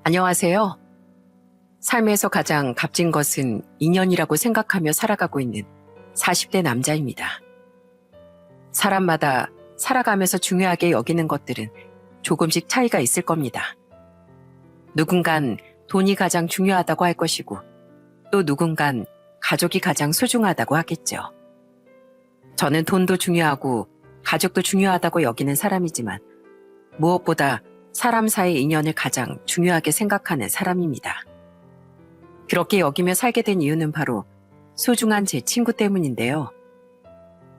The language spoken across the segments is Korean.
안녕하세요. 삶에서 가장 값진 것은 인연이라고 생각하며 살아가고 있는 40대 남자입니다. 사람마다 살아가면서 중요하게 여기는 것들은 조금씩 차이가 있을 겁니다. 누군간 돈이 가장 중요하다고 할 것이고 또 누군간 가족이 가장 소중하다고 하겠죠. 저는 돈도 중요하고 가족도 중요하다고 여기는 사람이지만 무엇보다 사람 사이 인연을 가장 중요하게 생각하는 사람입니다. 그렇게 여기며 살게 된 이유는 바로 소중한 제 친구 때문인데요.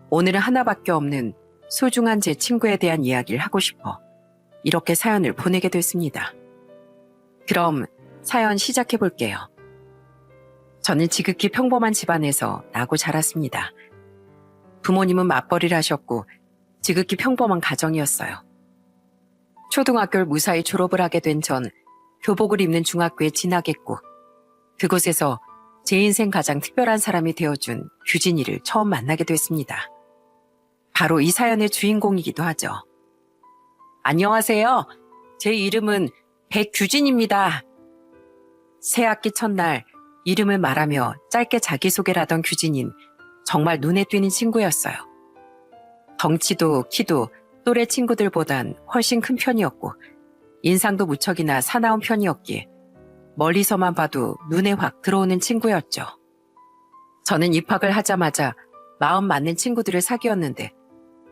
오늘은 하나밖에 없는 소중한 제 친구에 대한 이야기를 하고 싶어 이렇게 사연을 보내게 됐습니다. 그럼 사연 시작해 볼게요. 저는 지극히 평범한 집안에서 나고 자랐습니다. 부모님은 맞벌이를 하셨고 지극히 평범한 가정이었어요. 초등학교를 무사히 졸업을 하게 된 전 교복을 입는 중학교에 진학했고 그곳에서 제 인생 가장 특별한 사람이 되어준 규진이를 처음 만나게 됐습니다. 바로 이 사연의 주인공이기도 하죠. 안녕하세요. 제 이름은 백규진입니다. 새학기 첫날 이름을 말하며 짧게 자기소개를 하던 규진인 정말 눈에 띄는 친구였어요. 덩치도 키도 또래 친구들보단 훨씬 큰 편이었고 인상도 무척이나 사나운 편이었기에 멀리서만 봐도 눈에 확 들어오는 친구였죠. 저는 입학을 하자마자 마음 맞는 친구들을 사귀었는데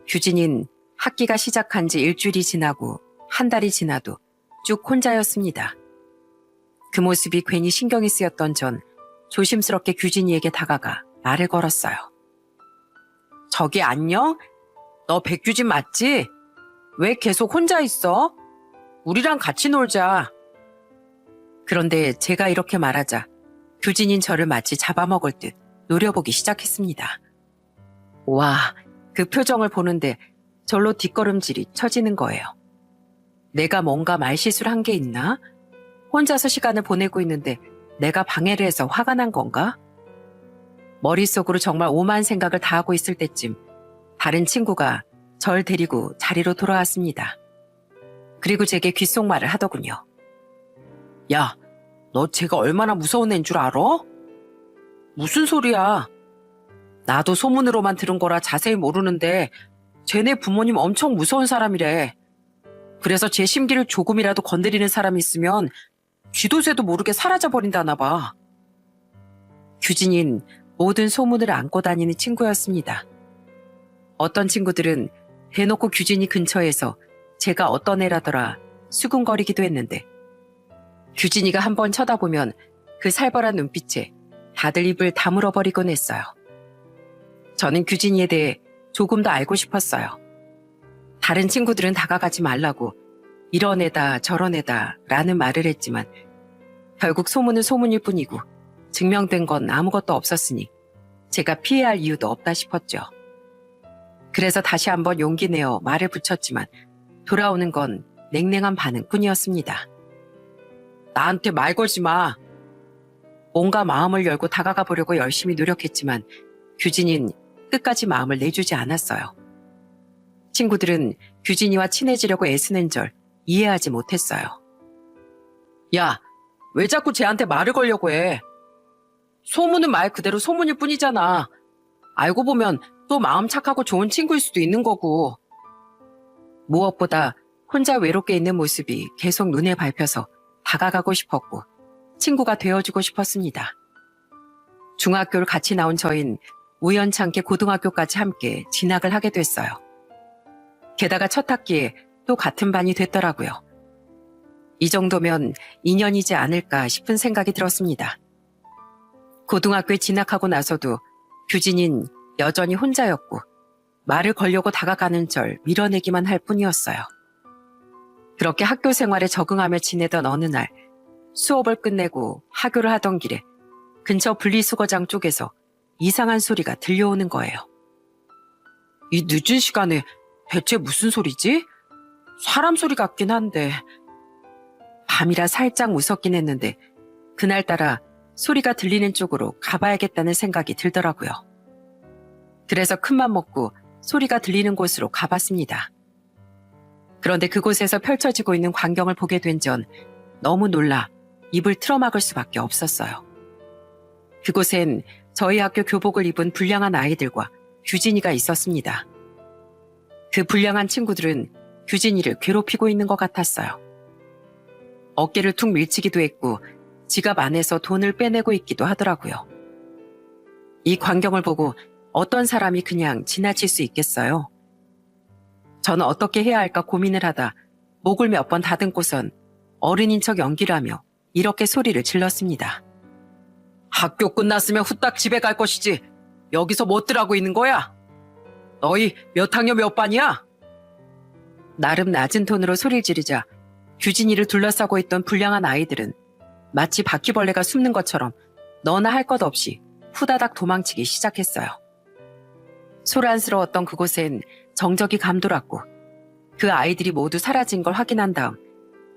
규진인 학기가 시작한 지 일주일이 지나고 한 달이 지나도 쭉 혼자였습니다. 그 모습이 괜히 신경이 쓰였던 전 조심스럽게 규진이에게 다가가 말을 걸었어요. 저기 안녕? 너 백규진 맞지? 왜 계속 혼자 있어? 우리랑 같이 놀자. 그런데 제가 이렇게 말하자 규진인 저를 마치 잡아먹을 듯 노려보기 시작했습니다. 와, 그 표정을 보는데 절로 뒷걸음질이 쳐지는 거예요. 내가 뭔가 말실수를 한 게 있나? 혼자서 시간을 보내고 있는데 내가 방해를 해서 화가 난 건가? 머릿속으로 정말 오만 생각을 다 하고 있을 때쯤 다른 친구가 절 데리고 자리로 돌아왔습니다. 그리고 제게 귓속말을 하더군요. 야, 너 쟤가 얼마나 무서운 애인 줄 알아? 무슨 소리야? 나도 소문으로만 들은 거라 자세히 모르는데 쟤네 부모님 엄청 무서운 사람이래. 그래서 제 심기를 조금이라도 건드리는 사람이 있으면 쥐도 새도 모르게 사라져버린다나 봐. 규진인 모든 소문을 안고 다니는 친구였습니다. 어떤 친구들은 대놓고 규진이 근처에서 제가 어떤 애라더라 수군거리기도 했는데 규진이가 한번 쳐다보면 그 살벌한 눈빛에 다들 입을 다물어버리곤 했어요. 저는 규진이에 대해 조금 더 알고 싶었어요. 다른 친구들은 다가가지 말라고 이런 애다 저런 애다 라는 말을 했지만 결국 소문은 소문일 뿐이고 증명된 건 아무것도 없었으니 제가 피해야 할 이유도 없다 싶었죠. 그래서 다시 한번 용기 내어 말을 붙였지만 돌아오는 건 냉랭한 반응뿐이었습니다. 나한테 말 걸지 마. 뭔가 마음을 열고 다가가 보려고 열심히 노력했지만 규진이는 끝까지 마음을 내주지 않았어요. 친구들은 규진이와 친해지려고 애쓰는 절 이해하지 못했어요. 야, 왜 자꾸 쟤한테 말을 걸려고 해? 소문은 말 그대로 소문일 뿐이잖아. 알고 보면 또 마음 착하고 좋은 친구일 수도 있는 거고. 무엇보다 혼자 외롭게 있는 모습이 계속 눈에 밟혀서 다가가고 싶었고 친구가 되어주고 싶었습니다. 중학교를 같이 나온 저흰 우연찮게 고등학교까지 함께 진학을 하게 됐어요. 게다가 첫 학기에 또 같은 반이 됐더라고요. 이 정도면 인연이지 않을까 싶은 생각이 들었습니다. 고등학교에 진학하고 나서도 규진인 여전히 혼자였고 말을 걸려고 다가가는 절 밀어내기만 할 뿐이었어요. 그렇게 학교 생활에 적응하며 지내던 어느 날 수업을 끝내고 하교를 하던 길에 근처 분리수거장 쪽에서 이상한 소리가 들려오는 거예요. 이 늦은 시간에 대체 무슨 소리지? 사람 소리 같긴 한데. 밤이라 살짝 무섭긴 했는데 그날따라 소리가 들리는 쪽으로 가봐야겠다는 생각이 들더라고요. 그래서 큰맘 먹고 소리가 들리는 곳으로 가봤습니다. 그런데 그곳에서 펼쳐지고 있는 광경을 보게 된 전 너무 놀라 입을 틀어막을 수밖에 없었어요. 그곳엔 저희 학교 교복을 입은 불량한 아이들과 규진이가 있었습니다. 그 불량한 친구들은 규진이를 괴롭히고 있는 것 같았어요. 어깨를 툭 밀치기도 했고 지갑 안에서 돈을 빼내고 있기도 하더라고요. 이 광경을 보고 어떤 사람이 그냥 지나칠 수 있겠어요? 저는 어떻게 해야 할까 고민을 하다 목을 몇 번 다듬고선 어른인 척 연기를 하며 이렇게 소리를 질렀습니다. 학교 끝났으면 후딱 집에 갈 것이지 여기서 뭐 어떡하고 있는 거야? 너희 몇 학년 몇 반이야? 나름 낮은 톤으로 소리를 지르자 규진이를 둘러싸고 있던 불량한 아이들은 마치 바퀴벌레가 숨는 것처럼 너나 할 것 없이 후다닥 도망치기 시작했어요. 소란스러웠던 그곳엔 정적이 감돌았고 그 아이들이 모두 사라진 걸 확인한 다음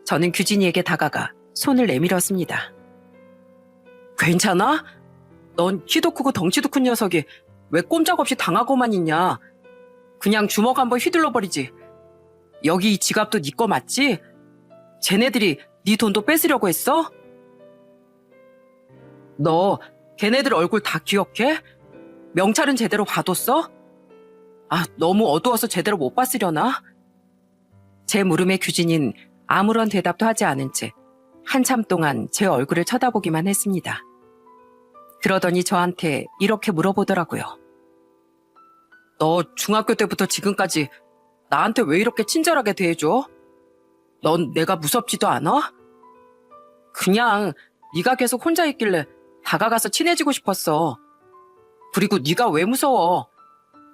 저는 규진이에게 다가가 손을 내밀었습니다. 괜찮아? 넌 키도 크고 덩치도 큰 녀석이 왜 꼼짝없이 당하고만 있냐? 그냥 주먹 한번 휘둘러버리지. 여기 이 지갑도 네 거 맞지? 쟤네들이 네 돈도 뺏으려고 했어? 너 걔네들 얼굴 다 기억해? 명찰은 제대로 봐뒀어? 아, 너무 어두워서 제대로 못 봤으려나? 제 물음에 규진인 아무런 대답도 하지 않은 채 한참 동안 제 얼굴을 쳐다보기만 했습니다. 그러더니 저한테 이렇게 물어보더라고요. 너 중학교 때부터 지금까지 나한테 왜 이렇게 친절하게 대해줘? 넌 내가 무섭지도 않아? 그냥 네가 계속 혼자 있길래 다가가서 친해지고 싶었어. 그리고 네가 왜 무서워?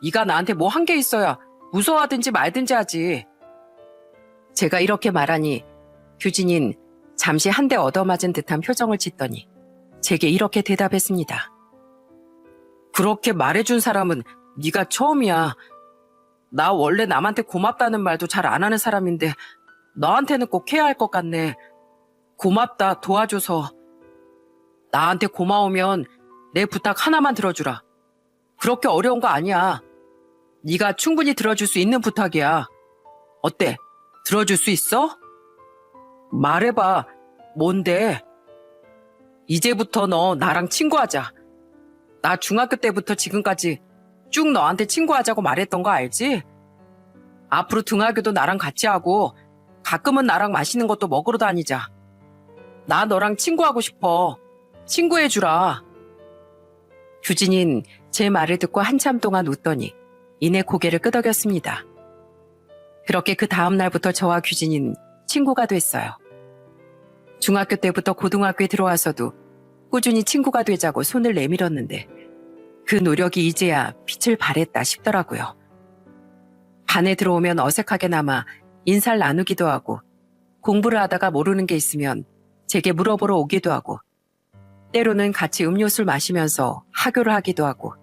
네가 나한테 뭐 한 게 있어야 무서워하든지 말든지 하지. 제가 이렇게 말하니 규진인 잠시 한 대 얻어맞은 듯한 표정을 짓더니 제게 이렇게 대답했습니다. 그렇게 말해준 사람은 네가 처음이야. 나 원래 남한테 고맙다는 말도 잘 안 하는 사람인데 너한테는 꼭 해야 할 것 같네. 고맙다, 도와줘서. 나한테 고마우면 내 부탁 하나만 들어주라. 그렇게 어려운 거 아니야. 네가 충분히 들어줄 수 있는 부탁이야. 어때? 들어줄 수 있어? 말해봐. 뭔데? 이제부터 너 나랑 친구하자. 나 중학교 때부터 지금까지 쭉 너한테 친구하자고 말했던 거 알지? 앞으로 등하교도 나랑 같이 하고 가끔은 나랑 맛있는 것도 먹으러 다니자. 나 너랑 친구하고 싶어. 친구해주라. 규진인 제 말을 듣고 한참 동안 웃더니 이내 고개를 끄덕였습니다. 그렇게 그 다음 날부터 저와 규진인 친구가 됐어요. 중학교 때부터 고등학교에 들어와서도 꾸준히 친구가 되자고 손을 내밀었는데 그 노력이 이제야 빛을 발했다 싶더라고요. 반에 들어오면 어색하게나마 인사를 나누기도 하고 공부를 하다가 모르는 게 있으면 제게 물어보러 오기도 하고 때로는 같이 음료수를 마시면서 하교를 하기도 하고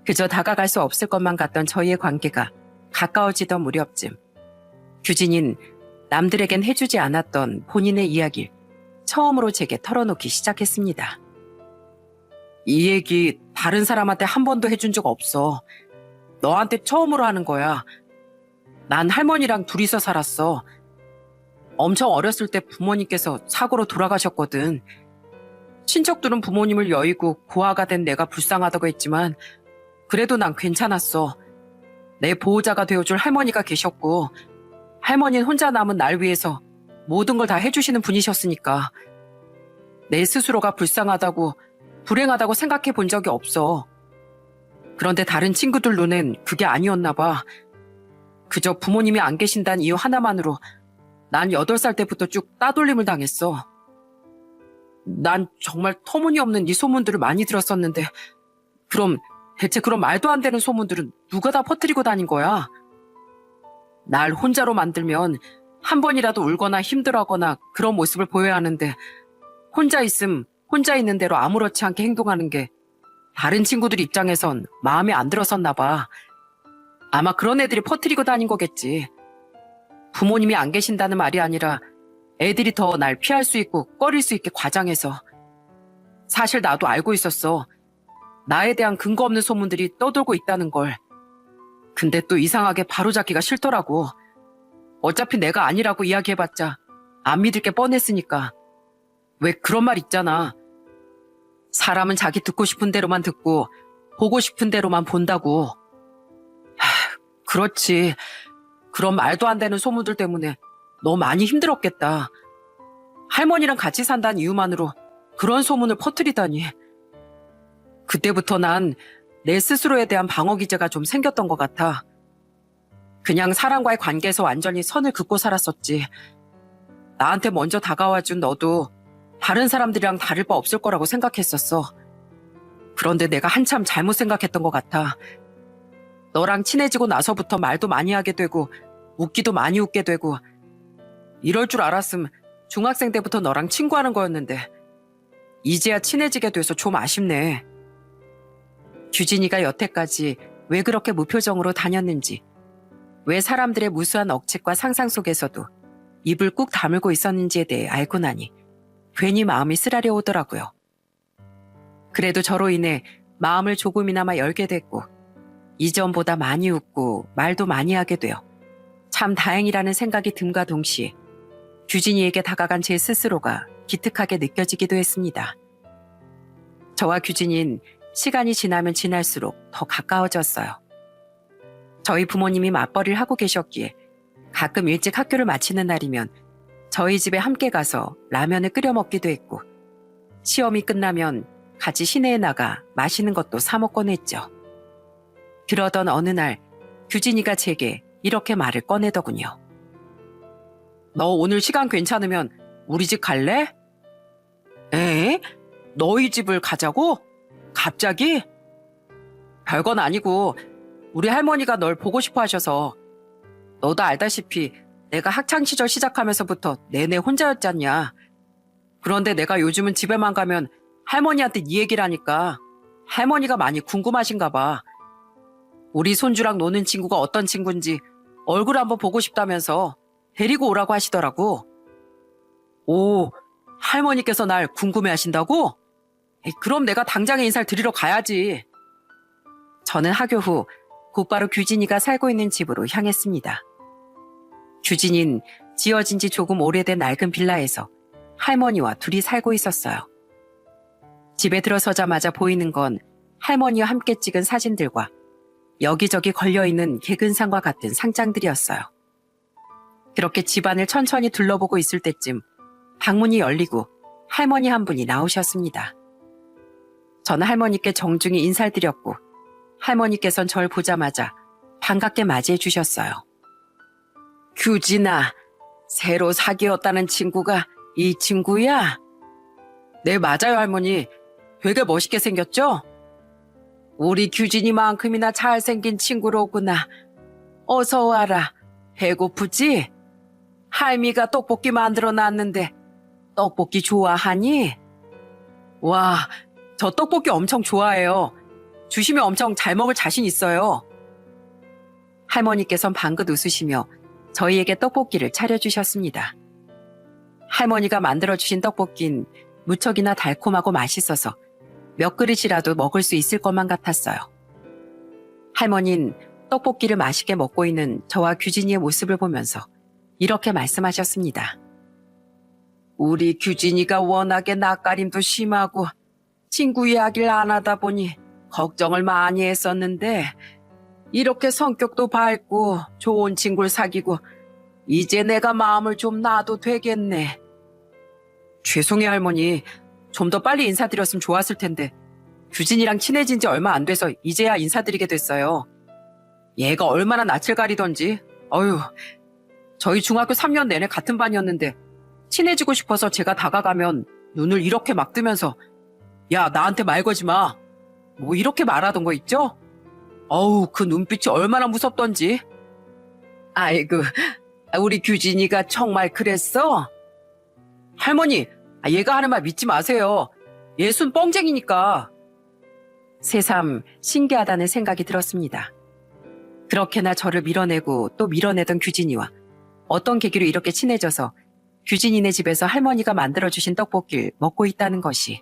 그저 다가갈 수 없을 것만 같던 저희의 관계가 가까워지던 무렵쯤 규진인 남들에겐 해주지 않았던 본인의 이야기를 처음으로 제게 털어놓기 시작했습니다. 이 얘기 다른 사람한테 한 번도 해준 적 없어. 너한테 처음으로 하는 거야. 난 할머니랑 둘이서 살았어. 엄청 어렸을 때 부모님께서 사고로 돌아가셨거든. 친척들은 부모님을 여의고 고아가 된 내가 불쌍하다고 했지만 그래도 난 괜찮았어. 내 보호자가 되어줄 할머니가 계셨고 할머니는 혼자 남은 날 위해서 모든 걸 다 해주시는 분이셨으니까 내 스스로가 불쌍하다고 불행하다고 생각해 본 적이 없어. 그런데 다른 친구들 눈엔 그게 아니었나 봐. 그저 부모님이 안 계신다는 이유 하나만으로 난 8살 때부터 쭉 따돌림을 당했어. 난 정말 터무니없는 이 소문들을 많이 들었었는데 그럼 대체 그런 말도 안 되는 소문들은 누가 다 퍼뜨리고 다닌 거야? 날 혼자로 만들면 한 번이라도 울거나 힘들어하거나 그런 모습을 보여야 하는데 혼자 있는 대로 아무렇지 않게 행동하는 게 다른 친구들 입장에선 마음에 안 들었었나 봐. 아마 그런 애들이 퍼뜨리고 다닌 거겠지. 부모님이 안 계신다는 말이 아니라 애들이 더 날 피할 수 있고 꺼릴 수 있게 과장해서. 사실 나도 알고 있었어. 나에 대한 근거 없는 소문들이 떠돌고 있다는 걸. 근데 또 이상하게 바로잡기가 싫더라고. 어차피 내가 아니라고 이야기해봤자 안 믿을 게 뻔했으니까. 왜 그런 말 있잖아. 사람은 자기 듣고 싶은 대로만 듣고 보고 싶은 대로만 본다고. 그렇지. 그런 말도 안 되는 소문들 때문에 너 많이 힘들었겠다. 할머니랑 같이 산다는 이유만으로 그런 소문을 퍼뜨리다니. 그때부터 난 내 스스로에 대한 방어 기제가 좀 생겼던 것 같아. 그냥 사람과의 관계에서 완전히 선을 긋고 살았었지. 나한테 먼저 다가와준 너도 다른 사람들이랑 다를 바 없을 거라고 생각했었어. 그런데 내가 한참 잘못 생각했던 것 같아. 너랑 친해지고 나서부터 말도 많이 하게 되고 웃기도 많이 웃게 되고 이럴 줄 알았음 중학생 때부터 너랑 친구하는 거였는데 이제야 친해지게 돼서 좀 아쉽네. 규진이가 여태까지 왜 그렇게 무표정으로 다녔는지, 왜 사람들의 무수한 억측과 상상 속에서도 입을 꾹 다물고 있었는지에 대해 알고 나니 괜히 마음이 쓰라려 오더라고요. 그래도 저로 인해 마음을 조금이나마 열게 됐고 이전보다 많이 웃고 말도 많이 하게 되어 참 다행이라는 생각이 듦과 동시에 규진이에게 다가간 제 스스로가 기특하게 느껴지기도 했습니다. 저와 규진이는 시간이 지나면 지날수록 더 가까워졌어요. 저희 부모님이 맞벌이를 하고 계셨기에 가끔 일찍 학교를 마치는 날이면 저희 집에 함께 가서 라면을 끓여 먹기도 했고 시험이 끝나면 같이 시내에 나가 맛있는 것도 사 먹곤 했죠. 그러던 어느 날 규진이가 제게 이렇게 말을 꺼내더군요. 너 오늘 시간 괜찮으면 우리 집 갈래? 에? 너희 집을 가자고? 갑자기? 별건 아니고 우리 할머니가 널 보고 싶어 하셔서. 너도 알다시피 내가 학창시절 시작하면서부터 내내 혼자였잖냐. 그런데 내가 요즘은 집에만 가면 할머니한테 네 얘기를 하니까 할머니가 많이 궁금하신가 봐. 우리 손주랑 노는 친구가 어떤 친구인지 얼굴 한번 보고 싶다면서 데리고 오라고 하시더라고. 오, 할머니께서 날 궁금해하신다고? 그럼 내가 당장에 인사를 드리러 가야지. 저는 학교 후 곧바로 규진이가 살고 있는 집으로 향했습니다. 규진이는 지어진 지 조금 오래된 낡은 빌라에서 할머니와 둘이 살고 있었어요. 집에 들어서자마자 보이는 건 할머니와 함께 찍은 사진들과 여기저기 걸려있는 개근상과 같은 상장들이었어요. 그렇게 집안을 천천히 둘러보고 있을 때쯤 방문이 열리고 할머니 한 분이 나오셨습니다. 저는 할머니께 정중히 인사를 드렸고 할머니께선 절 보자마자 반갑게 맞이해 주셨어요. 규진아, 새로 사귀었다는 친구가 이 친구야? 네, 맞아요, 할머니. 되게 멋있게 생겼죠? 우리 규진이만큼이나 잘생긴 친구로구나. 어서 와라. 배고프지? 할미가 떡볶이 만들어 놨는데 떡볶이 좋아하니? 와, 저 떡볶이 엄청 좋아해요. 주시면 엄청 잘 먹을 자신 있어요. 할머니께선 방긋 웃으시며 저희에게 떡볶이를 차려주셨습니다. 할머니가 만들어주신 떡볶이는 무척이나 달콤하고 맛있어서 몇 그릇이라도 먹을 수 있을 것만 같았어요. 할머니는 떡볶이를 맛있게 먹고 있는 저와 규진이의 모습을 보면서 이렇게 말씀하셨습니다. 우리 규진이가 워낙에 낯가림도 심하고 친구 이야기를 안 하다 보니 걱정을 많이 했었는데 이렇게 성격도 밝고 좋은 친구를 사귀고 이제 내가 마음을 좀 놔도 되겠네. 죄송해요, 할머니. 좀 더 빨리 인사드렸으면 좋았을 텐데 규진이랑 친해진 지 얼마 안 돼서 이제야 인사드리게 됐어요. 얘가 얼마나 낯을 가리던지. 어휴, 저희 중학교 3년 내내 같은 반이었는데 친해지고 싶어서 제가 다가가면 눈을 이렇게 막 뜨면서 야, 나한테 말 걸지 마. 뭐 이렇게 말하던 거 있죠? 어우, 그 눈빛이 얼마나 무섭던지. 아이고, 우리 규진이가 정말 그랬어? 할머니, 얘가 하는 말 믿지 마세요. 얘 순 뻥쟁이니까. 새삼 신기하다는 생각이 들었습니다. 그렇게나 저를 밀어내고 또 밀어내던 규진이와 어떤 계기로 이렇게 친해져서 규진이네 집에서 할머니가 만들어주신 떡볶이를 먹고 있다는 것이.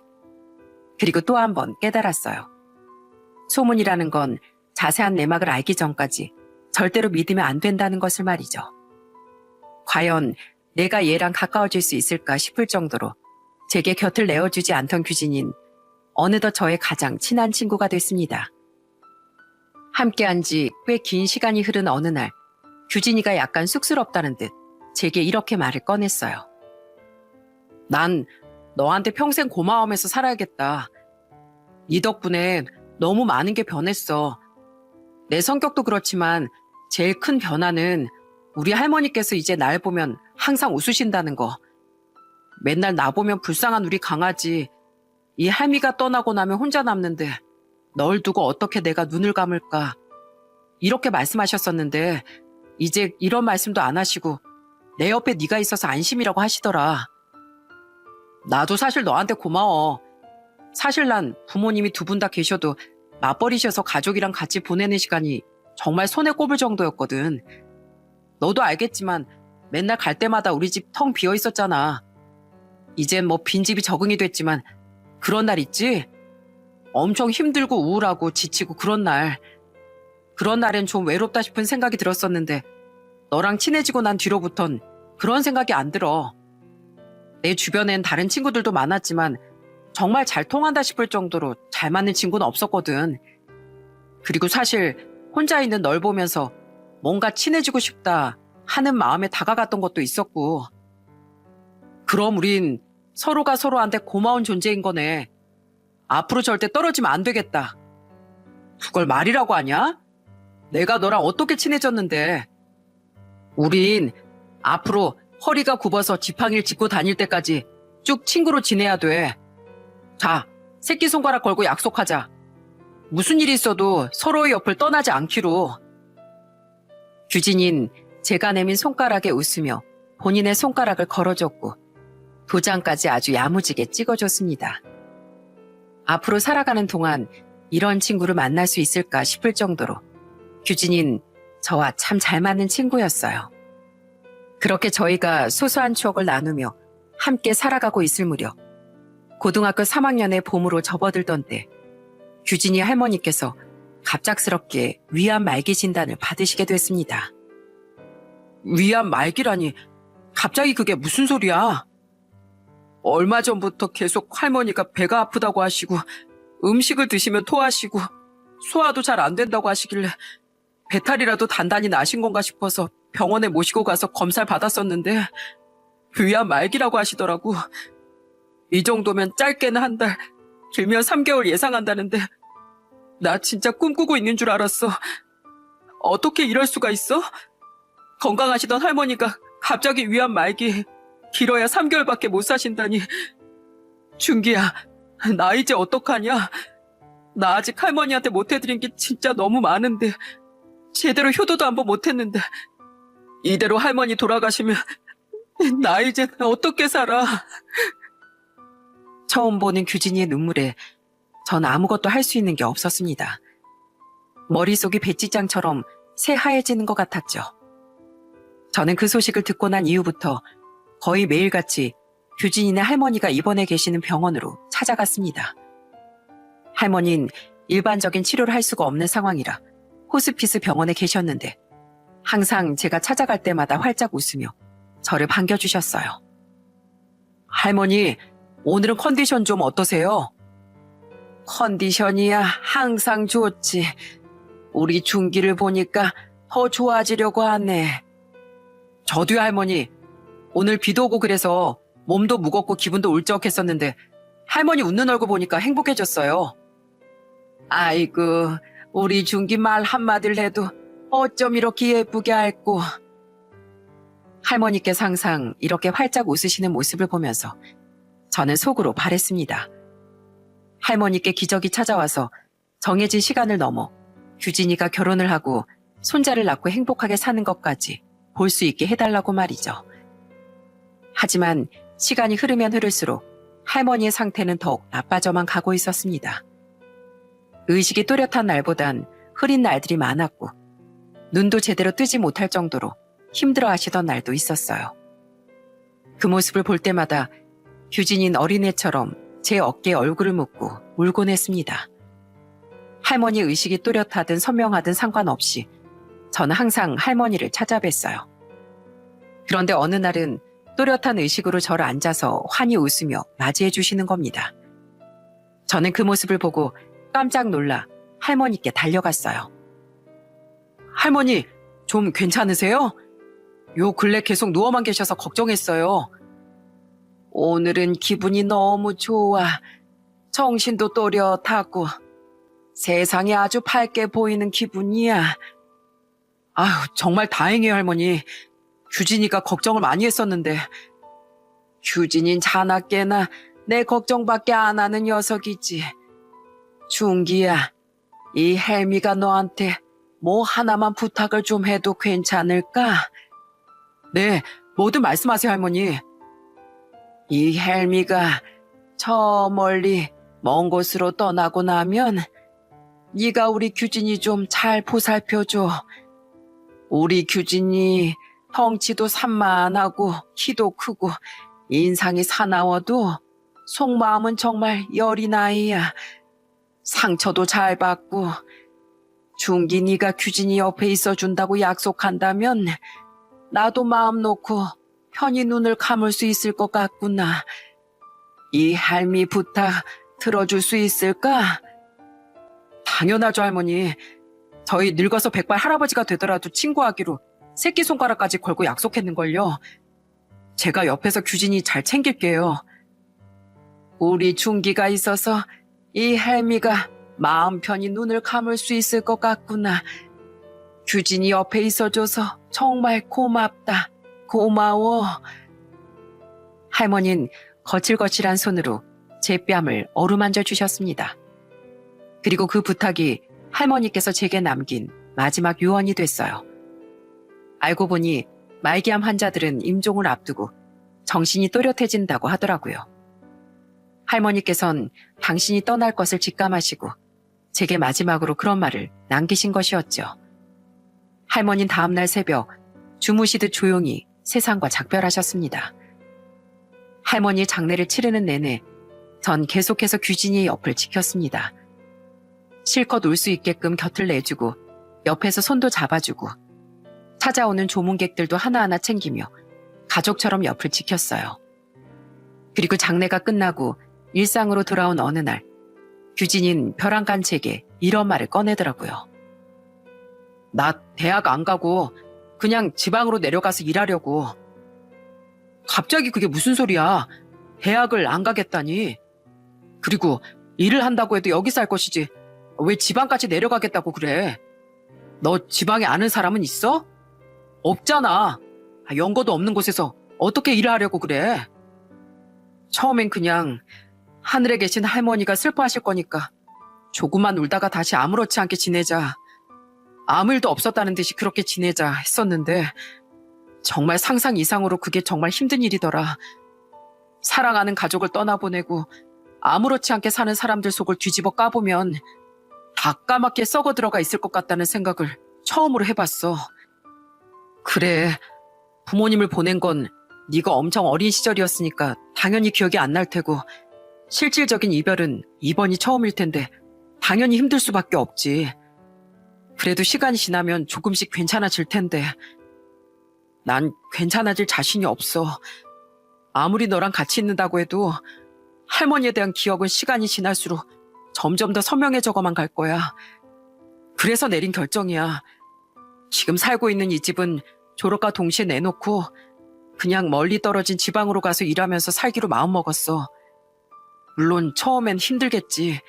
그리고 또 한 번 깨달았어요. 소문이라는 건 자세한 내막을 알기 전까지 절대로 믿으면 안 된다는 것을 말이죠. 과연 내가 얘랑 가까워질 수 있을까 싶을 정도로 제게 곁을 내어주지 않던 규진인 어느덧 저의 가장 친한 친구가 됐습니다. 함께한 지 꽤 긴 시간이 흐른 어느 날 규진이가 약간 쑥스럽다는 듯 제게 이렇게 말을 꺼냈어요. 난 너한테 평생 고마워하면서 살아야겠다. 네 덕분에 너무 많은 게 변했어. 내 성격도 그렇지만 제일 큰 변화는 우리 할머니께서 이제 날 보면 항상 웃으신다는 거. 맨날 나 보면 불쌍한 우리 강아지. 이 할미가 떠나고 나면 혼자 남는데 널 두고 어떻게 내가 눈을 감을까. 이렇게 말씀하셨었는데 이제 이런 말씀도 안 하시고 내 옆에 네가 있어서 안심이라고 하시더라. 나도 사실 너한테 고마워. 사실 난 부모님이 두 분 다 계셔도 맞벌이셔서 가족이랑 같이 보내는 시간이 정말 손에 꼽을 정도였거든. 너도 알겠지만 맨날 갈 때마다 우리 집 텅 비어 있었잖아. 이젠 뭐 빈집이 적응이 됐지만 그런 날 있지? 엄청 힘들고 우울하고 지치고 그런 날. 그런 날엔 좀 외롭다 싶은 생각이 들었었는데 너랑 친해지고 난 뒤로부턴 그런 생각이 안 들어. 내 주변엔 다른 친구들도 많았지만 정말 잘 통한다 싶을 정도로 잘 맞는 친구는 없었거든. 그리고 사실 혼자 있는 널 보면서 뭔가 친해지고 싶다 하는 마음에 다가갔던 것도 있었고. 그럼 우린 서로가 서로한테 고마운 존재인 거네. 앞으로 절대 떨어지면 안 되겠다. 그걸 말이라고 하냐? 내가 너랑 어떻게 친해졌는데. 우린 앞으로 허리가 굽어서 지팡이를 짚고 다닐 때까지 쭉 친구로 지내야 돼. 자, 새끼손가락 걸고 약속하자. 무슨 일이 있어도 서로의 옆을 떠나지 않기로. 규진인 제가 내민 손가락에 웃으며 본인의 손가락을 걸어줬고 도장까지 아주 야무지게 찍어줬습니다. 앞으로 살아가는 동안 이런 친구를 만날 수 있을까 싶을 정도로 규진인 저와 참 잘 맞는 친구였어요. 그렇게 저희가 소소한 추억을 나누며 함께 살아가고 있을 무렵 고등학교 3학년의 봄으로 접어들던 때 규진이 할머니께서 갑작스럽게 위암 말기 진단을 받으시게 됐습니다. 위암 말기라니 갑자기 그게 무슨 소리야? 얼마 전부터 계속 할머니가 배가 아프다고 하시고 음식을 드시면 토하시고 소화도 잘 안 된다고 하시길래 배탈이라도 단단히 나신 건가 싶어서 병원에 모시고 가서 검사를 받았었는데 위암 말기라고 하시더라고. 이 정도면 짧게는 한 달, 길면 3개월 예상한다는데 나 진짜 꿈꾸고 있는 줄 알았어. 어떻게 이럴 수가 있어? 건강하시던 할머니가 갑자기 위암 말기, 길어야 3개월밖에 못 사신다니. 준기야, 나 이제 어떡하냐? 나 아직 할머니한테 못해드린 게 진짜 너무 많은데 제대로 효도도 한번 못했는데 이대로 할머니 돌아가시면 나 이제 어떻게 살아? 처음 보는 규진이의 눈물에 전 아무것도 할 수 있는 게 없었습니다. 머릿속이 배지장처럼 새하얘지는 것 같았죠. 저는 그 소식을 듣고 난 이후부터 거의 매일같이 규진이네 할머니가 입원해 계시는 병원으로 찾아갔습니다. 할머니는 일반적인 치료를 할 수가 없는 상황이라 호스피스 병원에 계셨는데 항상 제가 찾아갈 때마다 활짝 웃으며 저를 반겨주셨어요. 할머니, 오늘은 컨디션 좀 어떠세요? 컨디션이야 항상 좋지. 우리 준기를 보니까 더 좋아지려고 하네. 저도요, 할머니. 오늘 비도 오고 그래서 몸도 무겁고 기분도 울적했었는데 할머니 웃는 얼굴 보니까 행복해졌어요. 아이고, 우리 준기 말 한마디를 해도 어쩜 이렇게 예쁘게 할꼬. 할머니께서 항상 이렇게 활짝 웃으시는 모습을 보면서 저는 속으로 바랬습니다. 할머니께 기적이 찾아와서 정해진 시간을 넘어 규진이가 결혼을 하고 손자를 낳고 행복하게 사는 것까지 볼 수 있게 해달라고 말이죠. 하지만 시간이 흐르면 흐를수록 할머니의 상태는 더욱 나빠져만 가고 있었습니다. 의식이 또렷한 날보단 흐린 날들이 많았고 눈도 제대로 뜨지 못할 정도로 힘들어 하시던 날도 있었어요. 그 모습을 볼 때마다 규진인 어린애처럼 제 어깨에 얼굴을 묻고 울곤 했습니다. 할머니 의식이 또렷하든 선명하든 상관없이 저는 항상 할머니를 찾아뵀어요. 그런데 어느 날은 또렷한 의식으로 저를 앉아서 환히 웃으며 맞이해 주시는 겁니다. 저는 그 모습을 보고 깜짝 놀라 할머니께 달려갔어요. 할머니, 좀 괜찮으세요? 요 근래 계속 누워만 계셔서 걱정했어요. 오늘은 기분이 너무 좋아. 정신도 또렷하고 세상이 아주 밝게 보이는 기분이야. 아휴, 정말 다행이에요, 할머니. 규진이가 걱정을 많이 했었는데. 규진인 자나깨나 내 걱정밖에 안 하는 녀석이지. 준기야, 이 헬미가 너한테 뭐 하나만 부탁을 좀 해도 괜찮을까? 네, 뭐든 말씀하세요, 할머니. 이 헬미가 저 멀리 먼 곳으로 떠나고 나면 네가 우리 규진이 좀 잘 보살펴줘. 우리 규진이 덩치도 산만하고 키도 크고 인상이 사나워도 속마음은 정말 여린 아이야. 상처도 잘 받고 준기 네가 규진이 옆에 있어준다고 약속한다면 나도 마음 놓고 편히 눈을 감을 수 있을 것 같구나. 이 할미 부탁 들어줄 수 있을까? 당연하죠, 할머니. 저희 늙어서 백발 할아버지가 되더라도 친구하기로 새끼손가락까지 걸고 약속했는걸요. 제가 옆에서 규진이 잘 챙길게요. 우리 준기가 있어서 이 할미가 마음 편히 눈을 감을 수 있을 것 같구나. 규진이 옆에 있어줘서 정말 고맙다. 고마워. 할머니는 거칠거칠한 손으로 제 뺨을 어루만져 주셨습니다. 그리고 그 부탁이 할머니께서 제게 남긴 마지막 유언이 됐어요. 알고 보니 말기암 환자들은 임종을 앞두고 정신이 또렷해진다고 하더라고요. 할머니께선 당신이 떠날 것을 직감하시고 제게 마지막으로 그런 말을 남기신 것이었죠. 할머니는 다음날 새벽 주무시듯 조용히 세상과 작별하셨습니다. 할머니의 장례를 치르는 내내 전 계속해서 규진이의 옆을 지켰습니다. 실컷 울 수 있게끔 곁을 내주고 옆에서 손도 잡아주고 찾아오는 조문객들도 하나하나 챙기며 가족처럼 옆을 지켰어요. 그리고 장례가 끝나고 일상으로 돌아온 어느 날 규진이는 벼랑간 제게 이런 말을 꺼내더라고요. 나 대학 안 가고 그냥 지방으로 내려가서 일하려고. 갑자기 그게 무슨 소리야. 대학을 안 가겠다니. 그리고 일을 한다고 해도 여기 살 것이지 왜 지방까지 내려가겠다고 그래. 너 지방에 아는 사람은 있어? 없잖아. 연고도 없는 곳에서 어떻게 일을 하려고 그래. 처음엔 그냥 하늘에 계신 할머니가 슬퍼하실 거니까 조금만 울다가 다시 아무렇지 않게 지내자. 아무 일도 없었다는 듯이 그렇게 지내자 했었는데 정말 상상 이상으로 그게 정말 힘든 일이더라. 사랑하는 가족을 떠나보내고 아무렇지 않게 사는 사람들 속을 뒤집어 까보면 다 까맣게 썩어 들어가 있을 것 같다는 생각을 처음으로 해봤어. 그래, 부모님을 보낸 건 네가 엄청 어린 시절이었으니까 당연히 기억이 안 날 테고 실질적인 이별은 이번이 처음일 텐데 당연히 힘들 수밖에 없지. 그래도 시간이 지나면 조금씩 괜찮아질 텐데 난 괜찮아질 자신이 없어. 아무리 너랑 같이 있는다고 해도 할머니에 대한 기억은 시간이 지날수록 점점 더 선명해져가만 갈 거야. 그래서 내린 결정이야. 지금 살고 있는 이 집은 졸업과 동시에 내놓고 그냥 멀리 떨어진 지방으로 가서 일하면서 살기로 마음먹었어. 물론 처음엔 힘들겠지.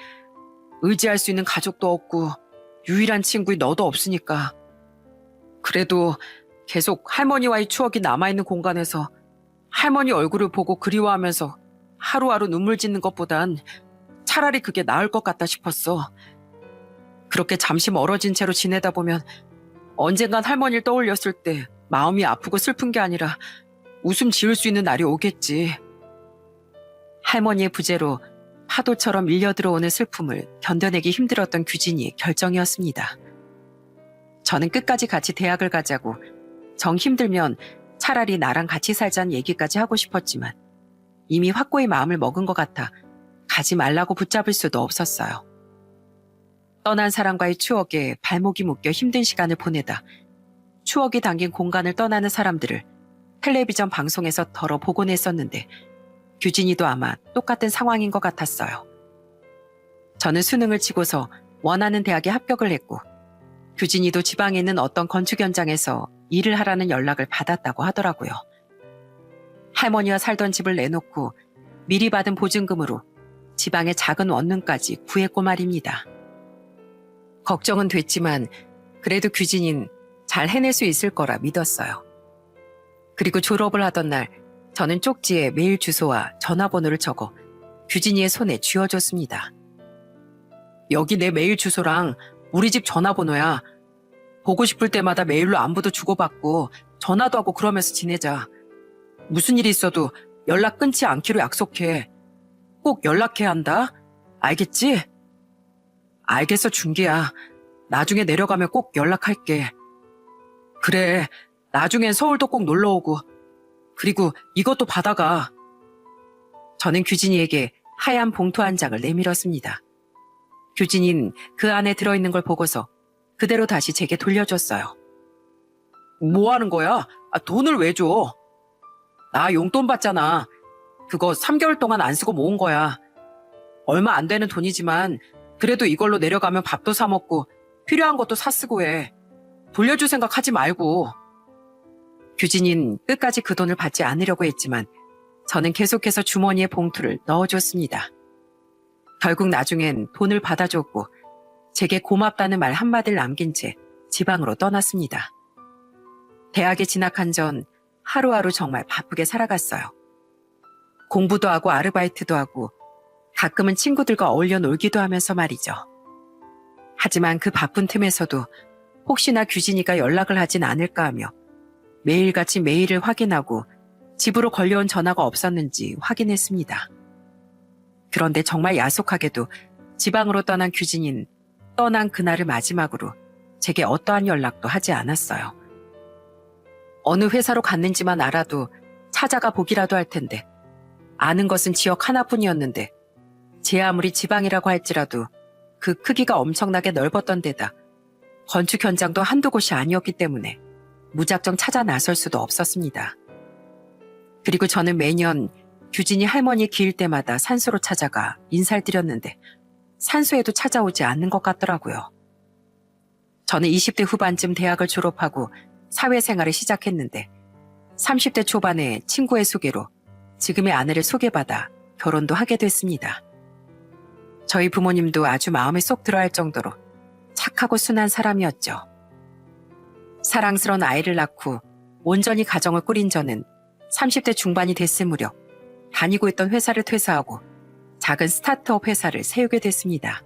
의지할 수 있는 가족도 없고 유일한 친구인 너도 없으니까. 그래도 계속 할머니와의 추억이 남아있는 공간에서 할머니 얼굴을 보고 그리워하면서 하루하루 눈물 짓는 것보단 차라리 그게 나을 것 같다 싶었어. 그렇게 잠시 멀어진 채로 지내다 보면 언젠간 할머니를 떠올렸을 때 마음이 아프고 슬픈 게 아니라 웃음 지을 수 있는 날이 오겠지. 할머니의 부재로 파도처럼 밀려 들어오는 슬픔을 견뎌내기 힘들었던 규진이의 결정이었습니다. 저는 끝까지 같이 대학을 가자고 정 힘들면 차라리 나랑 같이 살자는 얘기까지 하고 싶었지만 이미 확고히 마음을 먹은 것 같아 가지 말라고 붙잡을 수도 없었어요. 떠난 사람과의 추억에 발목이 묶여 힘든 시간을 보내다 추억이 담긴 공간을 떠나는 사람들을 텔레비전 방송에서 덜어 보곤 했었는데 규진이도 아마 똑같은 상황인 것 같았어요. 저는 수능을 치고서 원하는 대학에 합격을 했고 규진이도 지방에 있는 어떤 건축 현장에서 일을 하라는 연락을 받았다고 하더라고요. 할머니와 살던 집을 내놓고 미리 받은 보증금으로 지방의 작은 원룸까지 구했고 말입니다. 걱정은 됐지만 그래도 규진이는 잘 해낼 수 있을 거라 믿었어요. 그리고 졸업을 하던 날 저는 쪽지에 메일 주소와 전화번호를 적어 규진이의 손에 쥐어줬습니다. 여기 내 메일 주소랑 우리 집 전화번호야. 보고 싶을 때마다 메일로 안부도 주고받고 전화도 하고 그러면서 지내자. 무슨 일이 있어도 연락 끊지 않기로 약속해. 꼭 연락해야 한다. 알겠지? 알겠어, 준기야. 나중에 내려가면 꼭 연락할게. 그래, 나중엔 서울도 꼭 놀러오고. 그리고 이것도 받아가. 저는 규진이에게 하얀 봉투 한 장을 내밀었습니다. 규진이는 그 안에 들어있는 걸 보고서 그대로 다시 제게 돌려줬어요. 뭐 하는 거야? 돈을 왜 줘? 나 용돈 받잖아. 그거 3개월 동안 안 쓰고 모은 거야. 얼마 안 되는 돈이지만 그래도 이걸로 내려가면 밥도 사 먹고 필요한 것도 사 쓰고 해. 돌려줄 생각 하지 말고. 규진이는 끝까지 그 돈을 받지 않으려고 했지만 저는 계속해서 주머니에 봉투를 넣어줬습니다. 결국 나중엔 돈을 받아줬고 제게 고맙다는 말 한마디를 남긴 채 지방으로 떠났습니다. 대학에 진학한 전 하루하루 정말 바쁘게 살아갔어요. 공부도 하고 아르바이트도 하고 가끔은 친구들과 어울려 놀기도 하면서 말이죠. 하지만 그 바쁜 틈에서도 혹시나 규진이가 연락을 하진 않을까 하며 매일같이 메일을 확인하고 집으로 걸려온 전화가 없었는지 확인했습니다. 그런데 정말 야속하게도 지방으로 떠난 규진이는 떠난 그날을 마지막으로 제게 어떠한 연락도 하지 않았어요. 어느 회사로 갔는지만 알아도 찾아가 보기라도 할 텐데 아는 것은 지역 하나뿐이었는데 제 아무리 지방이라고 할지라도 그 크기가 엄청나게 넓었던 데다 건축 현장도 한두 곳이 아니었기 때문에 무작정 찾아 나설 수도 없었습니다. 그리고 저는 매년 규진이 할머니 기일 때마다 산소로 찾아가 인사를 드렸는데 산소에도 찾아오지 않는 것 같더라고요. 저는 20대 후반쯤 대학을 졸업하고 사회생활을 시작했는데 30대 초반에 친구의 소개로 지금의 아내를 소개받아 결혼도 하게 됐습니다. 저희 부모님도 아주 마음에 쏙 들어할 정도로 착하고 순한 사람이었죠. 사랑스러운 아이를 낳고 온전히 가정을 꾸린 저는 30대 중반이 됐을 무렵 다니고 있던 회사를 퇴사하고 작은 스타트업 회사를 세우게 됐습니다.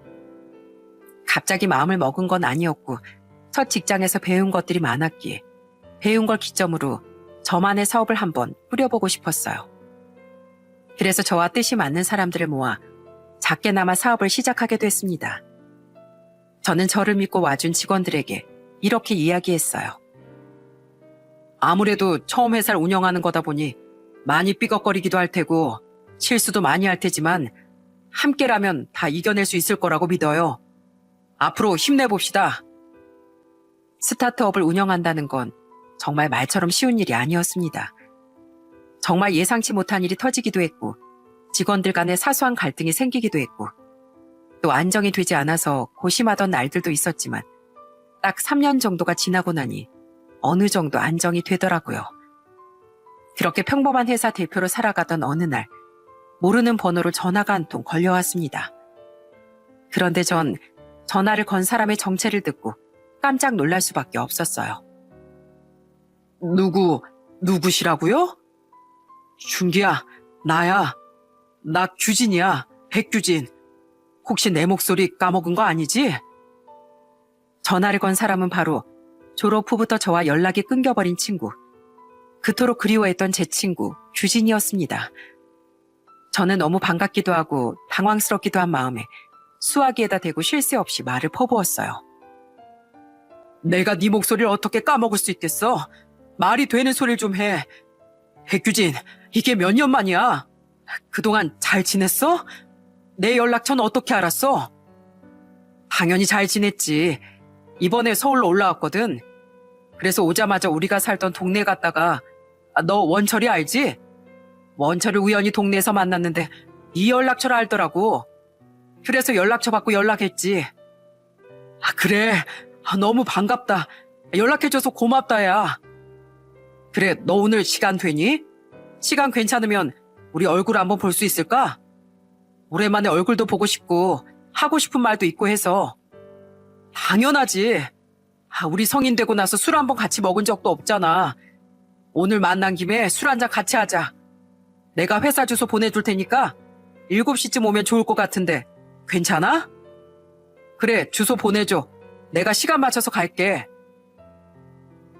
갑자기 마음을 먹은 건 아니었고 첫 직장에서 배운 것들이 많았기에 배운 걸 기점으로 저만의 사업을 한번 꾸려보고 싶었어요. 그래서 저와 뜻이 맞는 사람들을 모아 작게나마 사업을 시작하게 됐습니다. 저는 저를 믿고 와준 직원들에게 이렇게 이야기했어요. 아무래도 처음 회사를 운영하는 거다 보니 많이 삐걱거리기도 할 테고 실수도 많이 할 테지만 함께라면 다 이겨낼 수 있을 거라고 믿어요. 앞으로 힘내봅시다. 스타트업을 운영한다는 건 정말 말처럼 쉬운 일이 아니었습니다. 정말 예상치 못한 일이 터지기도 했고 직원들 간에 사소한 갈등이 생기기도 했고 또 안정이 되지 않아서 고심하던 날들도 있었지만 딱 3년 정도가 지나고 나니 어느 정도 안정이 되더라고요. 그렇게 평범한 회사 대표로 살아가던 어느 날 모르는 번호로 전화가 한 통 걸려왔습니다. 그런데 전 전화를 건 사람의 정체를 듣고 깜짝 놀랄 수밖에 없었어요. 누구시라고요? 준기야, 나야. 나 규진이야, 백규진. 혹시 내 목소리 까먹은 거 아니지? 전화를 건 사람은 바로 졸업 후부터 저와 연락이 끊겨버린 친구, 그토록 그리워했던 제 친구 규진이었습니다. 저는 너무 반갑기도 하고 당황스럽기도 한 마음에 수화기에다 대고 쉴 새 없이 말을 퍼부었어요. 내가 네 목소리를 어떻게 까먹을 수 있겠어? 말이 되는 소리를 좀 해. 백규진, 이게 몇 년 만이야? 그동안 잘 지냈어? 내 연락처는 어떻게 알았어? 당연히 잘 지냈지. 이번에 서울로 올라왔거든. 그래서 오자마자 우리가 살던 동네 갔다가 너 원철이 알지? 원철을 우연히 동네에서 만났는데 이 연락처를 알더라고. 그래서 연락처 받고 연락했지. 그래. 너무 반갑다. 연락해줘서 고맙다, 야. 그래, 너 오늘 시간 되니? 시간 괜찮으면 우리 얼굴 한번 볼 수 있을까? 오랜만에 얼굴도 보고 싶고 하고 싶은 말도 있고 해서. 당연하지. 우리 성인 되고 나서 술 한번 같이 먹은 적도 없잖아. 오늘 만난 김에 술 한잔 같이 하자. 내가 회사 주소 보내줄 테니까 7시쯤 오면 좋을 것 같은데 괜찮아? 그래, 주소 보내줘. 내가 시간 맞춰서 갈게.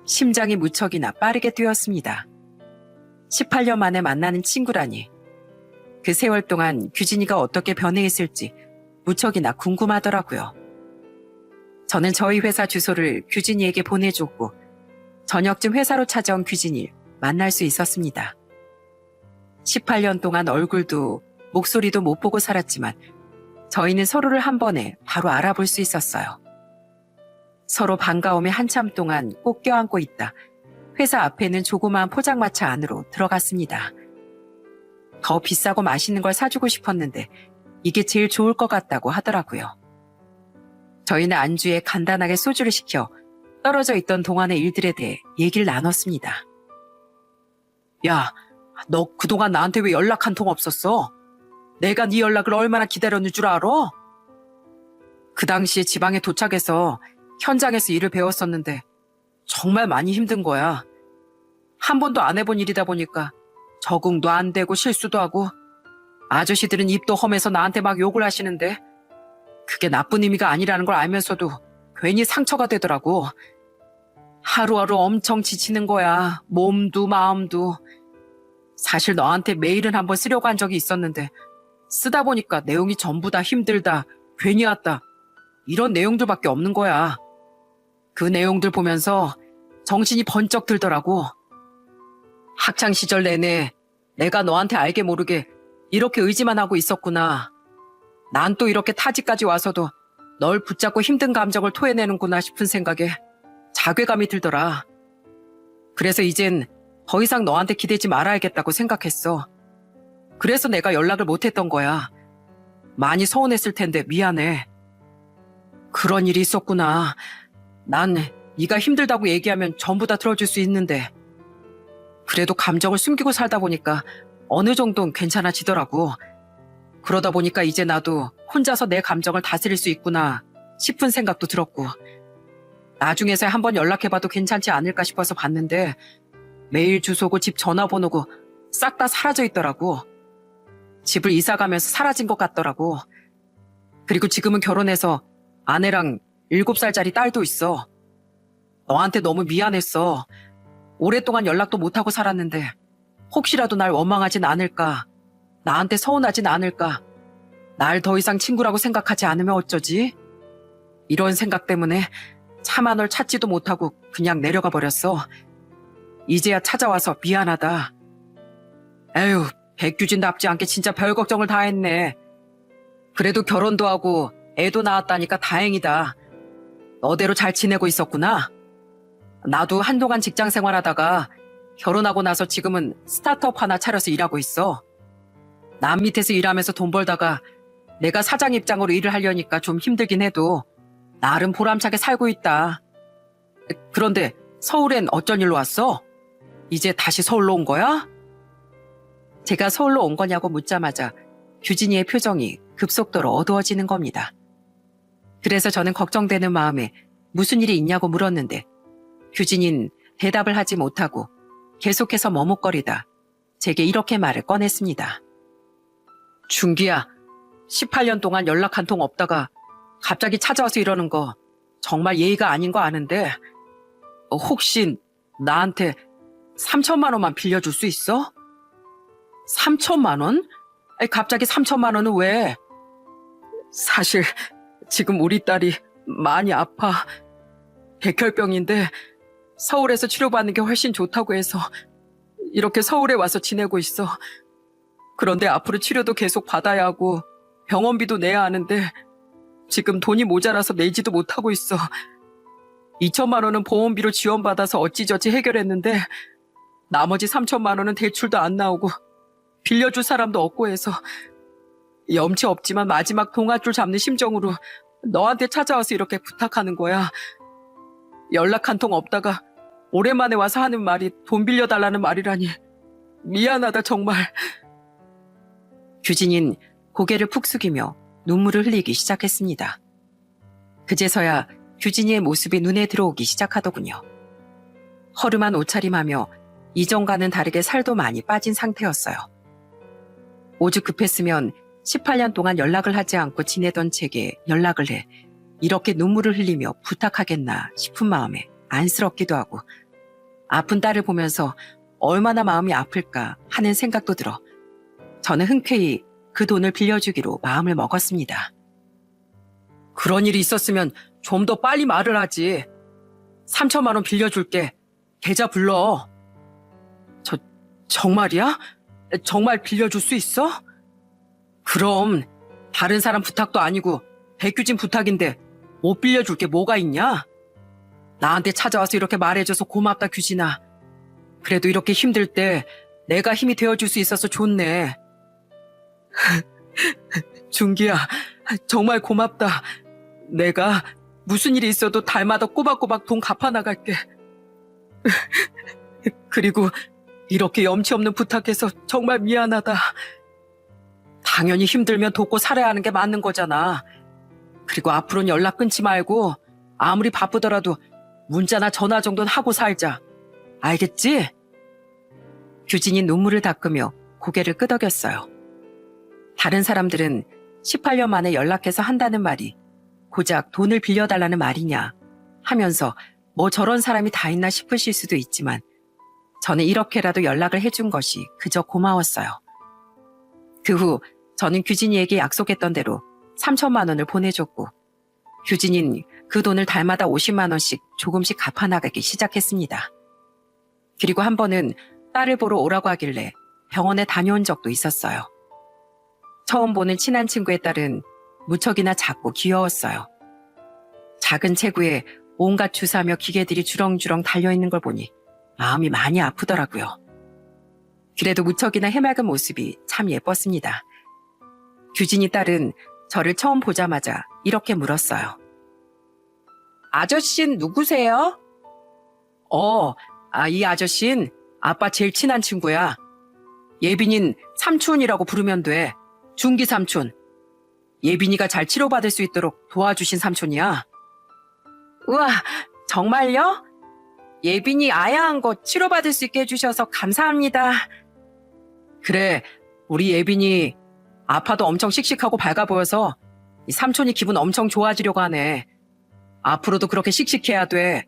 심장이 무척이나 빠르게 뛰었습니다. 18년 만에 만나는 친구라니. 그 세월 동안 규진이가 어떻게 변해 있을지 무척이나 궁금하더라고요. 저는 저희 회사 주소를 규진이에게 보내줬고 저녁쯤 회사로 찾아온 규진이를 만날 수 있었습니다. 18년 동안 얼굴도 목소리도 못 보고 살았지만 저희는 서로를 한 번에 바로 알아볼 수 있었어요. 서로 반가움에 한참 동안 꼭 껴안고 있다 회사 앞에 있는 조그마한 포장마차 안으로 들어갔습니다. 더 비싸고 맛있는 걸 사주고 싶었는데 이게 제일 좋을 것 같다고 하더라고요. 저희는 안주에 간단하게 소주를 시켜 떨어져 있던 동안의 일들에 대해 얘기를 나눴습니다. 야, 너 그동안 나한테 왜 연락 한 통 없었어? 내가 네 연락을 얼마나 기다렸는 줄 알아? 그 당시에 지방에 도착해서 현장에서 일을 배웠었는데 정말 많이 힘든 거야. 한 번도 안 해본 일이다 보니까 적응도 안 되고 실수도 하고 아저씨들은 입도 험해서 나한테 막 욕을 하시는데 그게 나쁜 의미가 아니라는 걸 알면서도 괜히 상처가 되더라고. 하루하루 엄청 지치는 거야. 몸도 마음도. 사실 너한테 메일은 한번 쓰려고 한 적이 있었는데 쓰다 보니까 내용이 전부 다 힘들다, 괜히 왔다 이런 내용들밖에 없는 거야. 그 내용들 보면서 정신이 번쩍 들더라고. 학창시절 내내 내가 너한테 알게 모르게 이렇게 의지만 하고 있었구나. 난 또 이렇게 타지까지 와서도 널 붙잡고 힘든 감정을 토해내는구나 싶은 생각에 자괴감이 들더라. 그래서 이젠 더 이상 너한테 기대지 말아야겠다고 생각했어. 그래서 내가 연락을 못했던 거야. 많이 서운했을 텐데 미안해. 그런 일이 있었구나. 난 네가 힘들다고 얘기하면 전부 다 들어줄 수 있는데 그래도 감정을 숨기고 살다 보니까 어느 정도는 괜찮아지더라고. 그러다 보니까 이제 나도 혼자서 내 감정을 다스릴 수 있구나 싶은 생각도 들었고 나중에서야 한번 연락해봐도 괜찮지 않을까 싶어서 봤는데 메일 주소고 집 전화번호고 싹 다 사라져 있더라고. 집을 이사가면서 사라진 것 같더라고. 그리고 지금은 결혼해서 아내랑 7살짜리 딸도 있어. 너한테 너무 미안했어. 오랫동안 연락도 못하고 살았는데 혹시라도 날 원망하진 않을까, 나한테 서운하진 않을까, 날 더 이상 친구라고 생각하지 않으면 어쩌지? 이런 생각 때문에 차마 널 찾지도 못하고 그냥 내려가 버렸어. 이제야 찾아와서 미안하다. 에휴, 백규진답지 않게 진짜 별 걱정을 다 했네. 그래도 결혼도 하고 애도 낳았다니까 다행이다. 너대로 잘 지내고 있었구나. 나도 한동안 직장 생활하다가 결혼하고 나서 지금은 스타트업 하나 차려서 일하고 있어. 남 밑에서 일하면서 돈 벌다가 내가 사장 입장으로 일을 하려니까 좀 힘들긴 해도 나름 보람차게 살고 있다. 그런데 서울엔 어쩐 일로 왔어? 이제 다시 서울로 온 거야? 제가 서울로 온 거냐고 묻자마자 규진이의 표정이 급속도로 어두워지는 겁니다. 그래서 저는 걱정되는 마음에 무슨 일이 있냐고 물었는데 규진이는 대답을 하지 못하고 계속해서 머뭇거리다 제게 이렇게 말을 꺼냈습니다. 준기야, 18년 동안 연락 한 통 없다가 갑자기 찾아와서 이러는 거 정말 예의가 아닌 거 아는데 혹시 나한테 3천만 원만 빌려줄 수 있어? 3천만 원? 아니, 갑자기 3천만 원은 왜? 사실 지금 우리 딸이 많이 아파. 백혈병인데 서울에서 치료받는 게 훨씬 좋다고 해서 이렇게 서울에 와서 지내고 있어. 그런데 앞으로 치료도 계속 받아야 하고 병원비도 내야 하는데 지금 돈이 모자라서 내지도 못하고 있어. 2천만 원은 보험비로 지원받아서 어찌저찌 해결했는데 나머지 3천만 원은 대출도 안 나오고 빌려줄 사람도 없고 해서 염치 없지만 마지막 동아줄 잡는 심정으로 너한테 찾아와서 이렇게 부탁하는 거야. 연락 한 통 없다가 오랜만에 와서 하는 말이 돈 빌려달라는 말이라니. 미안하다 정말. 규진인 고개를 푹 숙이며 눈물을 흘리기 시작했습니다. 그제서야 규진이의 모습이 눈에 들어오기 시작하더군요. 허름한 옷차림하며 이전과는 다르게 살도 많이 빠진 상태였어요. 오죽 급했으면 18년 동안 연락을 하지 않고 지내던 제게 연락을 해 이렇게 눈물을 흘리며 부탁하겠나 싶은 마음에 안쓰럽기도 하고 아픈 딸을 보면서 얼마나 마음이 아플까 하는 생각도 들어 저는 흔쾌히 그 돈을 빌려주기로 마음을 먹었습니다. 그런 일이 있었으면 좀 더 빨리 말을 하지. 3천만 원 빌려줄게. 계좌 불러. 정말이야? 정말 빌려줄 수 있어? 그럼 다른 사람 부탁도 아니고 백규진 부탁인데 못 빌려줄 게 뭐가 있냐? 나한테 찾아와서 이렇게 말해줘서 고맙다 규진아. 그래도 이렇게 힘들 때 내가 힘이 되어줄 수 있어서 좋네. 준기야, 정말 고맙다. 내가 무슨 일이 있어도 달마다 꼬박꼬박 돈 갚아나갈게. 그리고 이렇게 염치 없는 부탁해서 정말 미안하다. 당연히 힘들면 돕고 살아야 하는 게 맞는 거잖아. 그리고 앞으로는 연락 끊지 말고 아무리 바쁘더라도 문자나 전화 정도는 하고 살자. 알겠지? 규진이 눈물을 닦으며 고개를 끄덕였어요. 다른 사람들은 18년 만에 연락해서 한다는 말이 고작 돈을 빌려달라는 말이냐 하면서 뭐 저런 사람이 다 있나 싶으실 수도 있지만 저는 이렇게라도 연락을 해준 것이 그저 고마웠어요. 그 후 저는 규진이에게 약속했던 대로 3천만 원을 보내줬고 규진이는 그 돈을 달마다 50만 원씩 조금씩 갚아나가기 시작했습니다. 그리고 한 번은 딸을 보러 오라고 하길래 병원에 다녀온 적도 있었어요. 처음 보는 친한 친구의 딸은 무척이나 작고 귀여웠어요. 작은 체구에 온갖 주사며 기계들이 주렁주렁 달려있는 걸 보니 마음이 많이 아프더라고요. 그래도 무척이나 해맑은 모습이 참 예뻤습니다. 규진이 딸은 저를 처음 보자마자 이렇게 물었어요. 아저씨는 누구세요? 이 아저씨는 아빠 제일 친한 친구야. 예빈인 삼촌이라고 부르면 돼. 준기 삼촌. 예빈이가 잘 치료받을 수 있도록 도와주신 삼촌이야. 우와, 정말요? 예빈이 아야한 거 치료받을 수 있게 해주셔서 감사합니다. 그래, 우리 예빈이 아파도 엄청 씩씩하고 밝아 보여서 이 삼촌이 기분 엄청 좋아지려고 하네. 앞으로도 그렇게 씩씩해야 돼.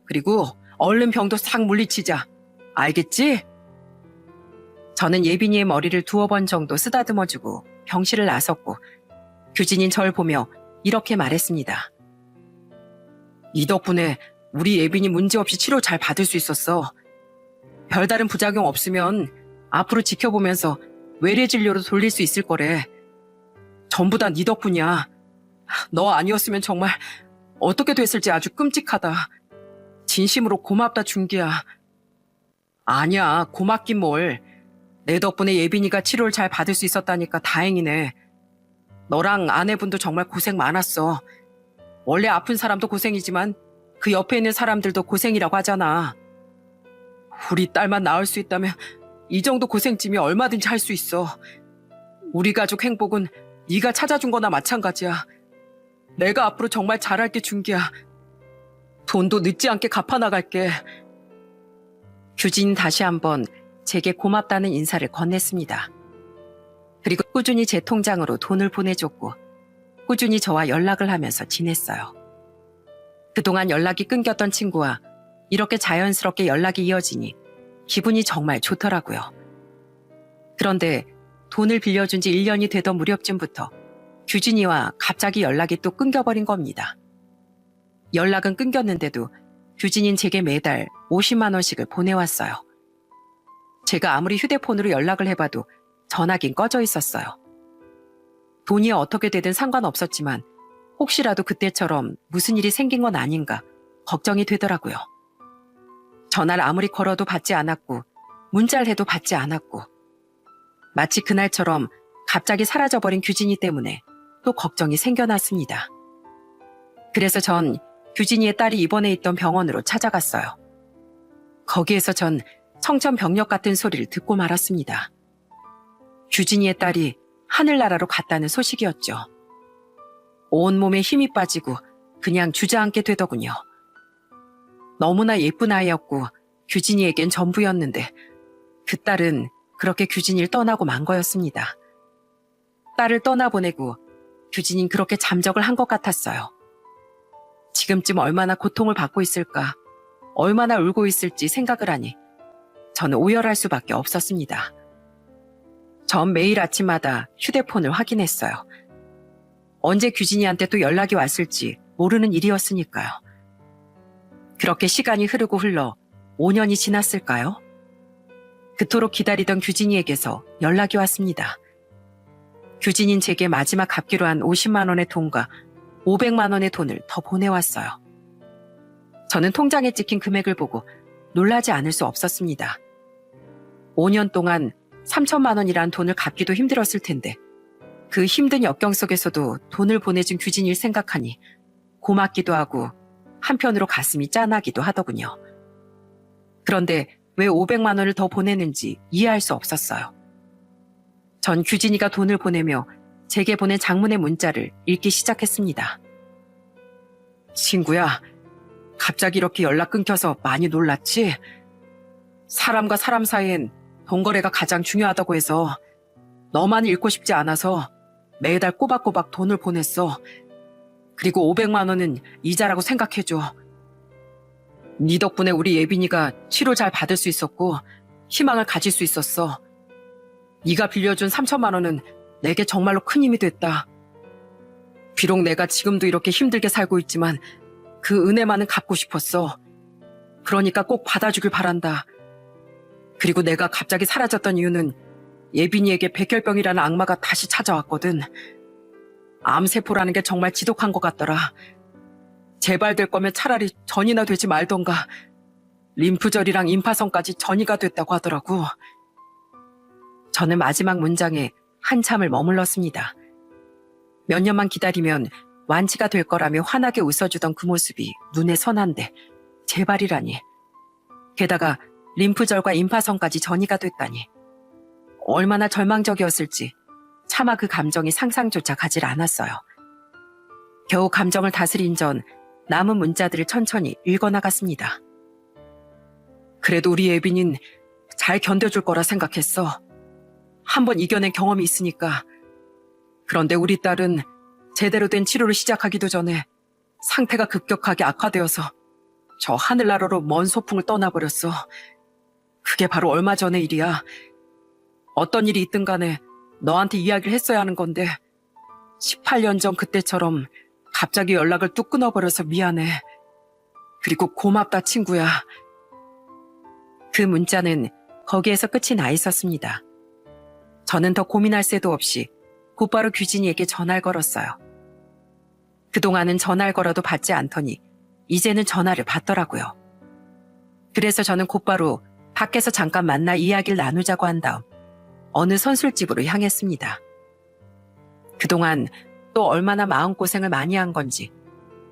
그리고 얼른 병도 싹 물리치자. 알겠지? 저는 예빈이의 머리를 2번 정도 쓰다듬어주고 병실을 나섰고 규진인 절 보며 이렇게 말했습니다. 이 덕분에 우리 예빈이 문제없이 치료 잘 받을 수 있었어. 별다른 부작용 없으면 앞으로 지켜보면서 외래 진료로 돌릴 수 있을 거래. 전부 다 네 덕분이야. 너 아니었으면 정말 어떻게 됐을지 아주 끔찍하다. 진심으로 고맙다 준기야. 아니야, 고맙긴 뭘. 내 덕분에 예빈이가 치료를 잘 받을 수 있었다니까 다행이네. 너랑 아내분도 정말 고생 많았어. 원래 아픈 사람도 고생이지만 그 옆에 있는 사람들도 고생이라고 하잖아. 우리 딸만 나을 수 있다면 이 정도 고생쯤이 얼마든지 할 수 있어. 우리 가족 행복은 네가 찾아준 거나 마찬가지야. 내가 앞으로 정말 잘할게 준기야. 돈도 늦지 않게 갚아나갈게. 규진 다시 한번 제게 고맙다는 인사를 건넸습니다. 그리고 꾸준히 제 통장으로 돈을 보내줬고 꾸준히 저와 연락을 하면서 지냈어요. 그동안 연락이 끊겼던 친구와 이렇게 자연스럽게 연락이 이어지니 기분이 정말 좋더라고요. 그런데 돈을 빌려준 지 1년이 되던 무렵쯤부터 규진이와 갑자기 연락이 또 끊겨버린 겁니다. 연락은 끊겼는데도 규진이는 제게 매달 50만 원씩을 보내왔어요. 제가 아무리 휴대폰으로 연락을 해봐도 전화긴 꺼져 있었어요. 돈이 어떻게 되든 상관없었지만 혹시라도 그때처럼 무슨 일이 생긴 건 아닌가 걱정이 되더라고요. 전화를 아무리 걸어도 받지 않았고 문자를 해도 받지 않았고 마치 그날처럼 갑자기 사라져버린 규진이 때문에 또 걱정이 생겨났습니다. 그래서 전 규진이의 딸이 입원해 있던 병원으로 찾아갔어요. 거기에서 전 청천벽력 같은 소리를 듣고 말았습니다. 규진이의 딸이 하늘나라로 갔다는 소식이었죠. 온몸에 힘이 빠지고 그냥 주저앉게 되더군요. 너무나 예쁜 아이였고 규진이에겐 전부였는데 그 딸은 그렇게 규진이를 떠나고 만 거였습니다. 딸을 떠나보내고 규진이는 그렇게 잠적을 한 것 같았어요. 지금쯤 얼마나 고통을 받고 있을까, 얼마나 울고 있을지 생각을 하니 저는 오열할 수밖에 없었습니다. 전 매일 아침마다 휴대폰을 확인했어요. 언제 규진이한테 또 연락이 왔을지 모르는 일이었으니까요. 그렇게 시간이 흐르고 흘러 5년이 지났을까요? 그토록 기다리던 규진이에게서 연락이 왔습니다. 규진인 제게 마지막 갚기로 한 50만 원의 돈과 500만 원의 돈을 더 보내왔어요. 저는 통장에 찍힌 금액을 보고 놀라지 않을 수 없었습니다. 5년 동안 3천만 원이란 돈을 갚기도 힘들었을 텐데 그 힘든 역경 속에서도 돈을 보내준 규진이를 생각하니 고맙기도 하고 한편으로 가슴이 짠하기도 하더군요. 그런데 왜 500만 원을 더 보내는지 이해할 수 없었어요. 전 규진이가 돈을 보내며 제게 보낸 장문의 문자를 읽기 시작했습니다. 친구야, 갑자기 이렇게 연락 끊겨서 많이 놀랐지? 사람과 사람 사이엔 돈 거래가 가장 중요하다고 해서 너만 잃고 싶지 않아서 매달 꼬박꼬박 돈을 보냈어. 그리고 500만 원은 이자라고 생각해줘. 네 덕분에 우리 예빈이가 치료 잘 받을 수 있었고 희망을 가질 수 있었어. 네가 빌려준 3천만 원은 내게 정말로 큰 힘이 됐다. 비록 내가 지금도 이렇게 힘들게 살고 있지만 그 은혜만은 갚고 싶었어. 그러니까 꼭 받아주길 바란다. 그리고 내가 갑자기 사라졌던 이유는 예빈이에게 백혈병이라는 악마가 다시 찾아왔거든. 암세포라는 게 정말 지독한 것 같더라. 재발될 거면 차라리 전이나 되지 말던가. 림프절이랑 임파선까지 전이가 됐다고 하더라고. 저는 마지막 문장에 한참을 머물렀습니다. 몇 년만 기다리면 완치가 될 거라며 환하게 웃어주던 그 모습이 눈에 선한데 재발이라니. 게다가 림프절과 임파선까지 전이가 됐다니. 얼마나 절망적이었을지 차마 그 감정이 상상조차 가질 않았어요. 겨우 감정을 다스린 전 남은 문자들을 천천히 읽어나갔습니다. 그래도 우리 예빈인 잘 견뎌줄 거라 생각했어. 한번 이겨낸 경험이 있으니까. 그런데 우리 딸은 제대로 된 치료를 시작하기도 전에 상태가 급격하게 악화되어서 저 하늘나라로 먼 소풍을 떠나버렸어. 그게 바로 얼마 전의 일이야. 어떤 일이 있든 간에 너한테 이야기를 했어야 하는 건데 18년 전 그때처럼 갑자기 연락을 뚝 끊어버려서 미안해. 그리고 고맙다 친구야. 그 문자는 거기에서 끝이 나 있었습니다. 저는 더 고민할 새도 없이 곧바로 규진이에게 전화를 걸었어요. 그동안은 전화를 걸어도 받지 않더니 이제는 전화를 받더라고요. 그래서 저는 곧바로 밖에서 잠깐 만나 이야기를 나누자고 한 다음 어느 선술집으로 향했습니다. 그동안 또 얼마나 마음고생을 많이 한 건지